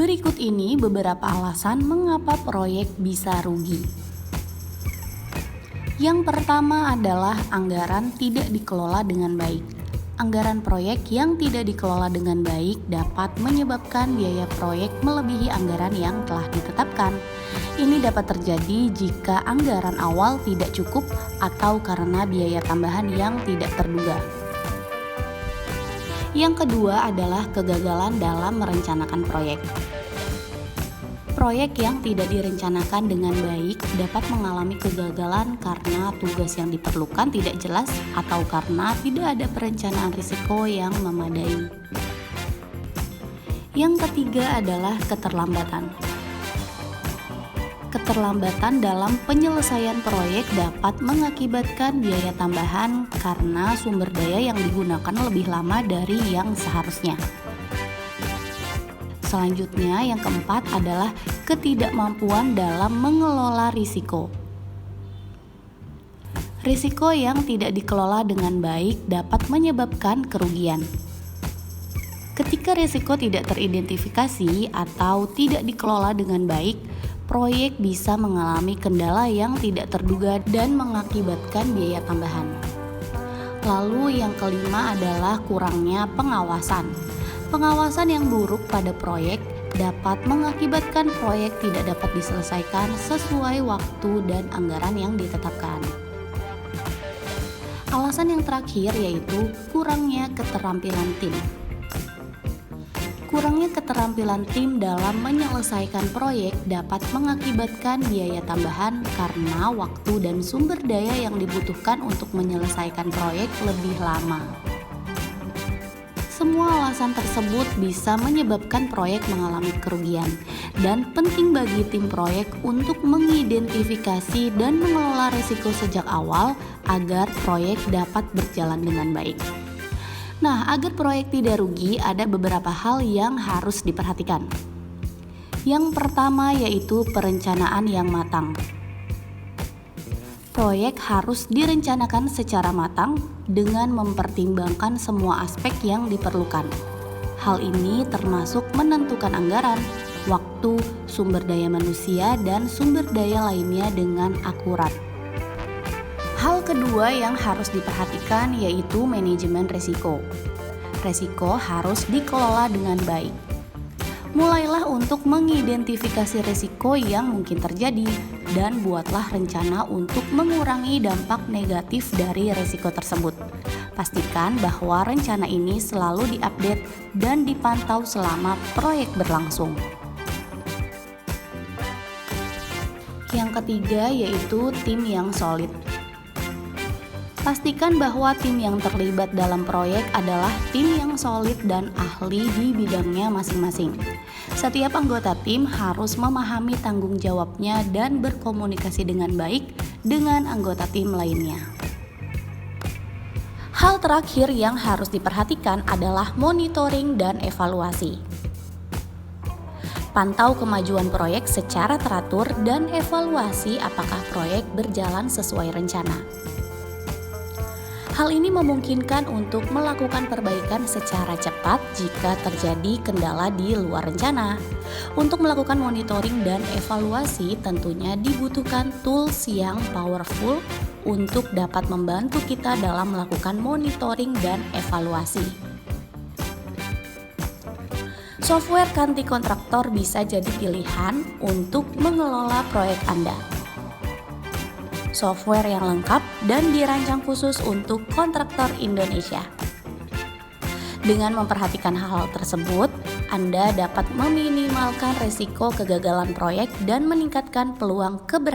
Berikut ini beberapa alasan mengapa proyek bisa rugi. Yang pertama adalah anggaran tidak dikelola dengan baik. Anggaran proyek yang tidak dikelola dengan baik dapat menyebabkan biaya proyek melebihi anggaran yang telah ditetapkan. Ini dapat terjadi jika anggaran awal tidak cukup atau karena biaya tambahan yang tidak terduga. Yang kedua adalah kegagalan dalam merencanakan proyek. Proyek yang tidak direncanakan dengan baik dapat mengalami kegagalan karena tugas yang diperlukan tidak jelas atau karena tidak ada perencanaan risiko yang memadai. Yang ketiga adalah keterlambatan. Keterlambatan dalam penyelesaian proyek dapat mengakibatkan biaya tambahan karena sumber daya yang digunakan lebih lama dari yang seharusnya. Selanjutnya, yang keempat adalah ketidakmampuan dalam mengelola risiko. Risiko yang tidak dikelola dengan baik dapat menyebabkan kerugian. Ketika risiko tidak teridentifikasi atau tidak dikelola dengan baik, proyek bisa mengalami kendala yang tidak terduga dan mengakibatkan biaya tambahan. Lalu yang kelima adalah kurangnya pengawasan. Pengawasan yang buruk pada proyek dapat mengakibatkan proyek tidak dapat diselesaikan sesuai waktu dan anggaran yang ditetapkan. Alasan yang terakhir yaitu kurangnya keterampilan tim. Kurangnya keterampilan tim dalam menyelesaikan proyek dapat mengakibatkan biaya tambahan karena waktu dan sumber daya yang dibutuhkan untuk menyelesaikan proyek lebih lama. Semua alasan tersebut bisa menyebabkan proyek mengalami kerugian, dan penting bagi tim proyek untuk mengidentifikasi dan mengelola risiko sejak awal agar proyek dapat berjalan dengan baik. Nah, agar proyek tidak rugi, ada beberapa hal yang harus diperhatikan. Yang pertama yaitu perencanaan yang matang. Proyek harus direncanakan secara matang dengan mempertimbangkan semua aspek yang diperlukan. Hal ini termasuk menentukan anggaran, waktu, sumber daya manusia, dan sumber daya lainnya dengan akurat. Hal kedua yang harus diperhatikan yaitu manajemen risiko. Risiko harus dikelola dengan baik. Mulailah untuk mengidentifikasi risiko yang mungkin terjadi dan buatlah rencana untuk mengurangi dampak negatif dari risiko tersebut. Pastikan bahwa rencana ini selalu diupdate dan dipantau selama proyek berlangsung. Yang ketiga yaitu tim yang solid. Pastikan bahwa tim yang terlibat dalam proyek adalah tim yang solid dan ahli di bidangnya masing-masing. Setiap anggota tim harus memahami tanggung jawabnya dan berkomunikasi dengan baik dengan anggota tim lainnya. Hal terakhir yang harus diperhatikan adalah monitoring dan evaluasi. Pantau kemajuan proyek secara teratur dan evaluasi apakah proyek berjalan sesuai rencana. Hal ini memungkinkan untuk melakukan perbaikan secara cepat jika terjadi kendala di luar rencana. Untuk melakukan monitoring dan evaluasi tentunya dibutuhkan tools yang powerful untuk dapat membantu kita dalam melakukan monitoring dan evaluasi. Software Kanti Kontraktor bisa jadi pilihan untuk mengelola proyek Anda. Software yang lengkap dan dirancang khusus untuk kontraktor Indonesia. Dengan memperhatikan hal-hal tersebut, Anda dapat meminimalkan risiko kegagalan proyek dan meningkatkan peluang keberhasilan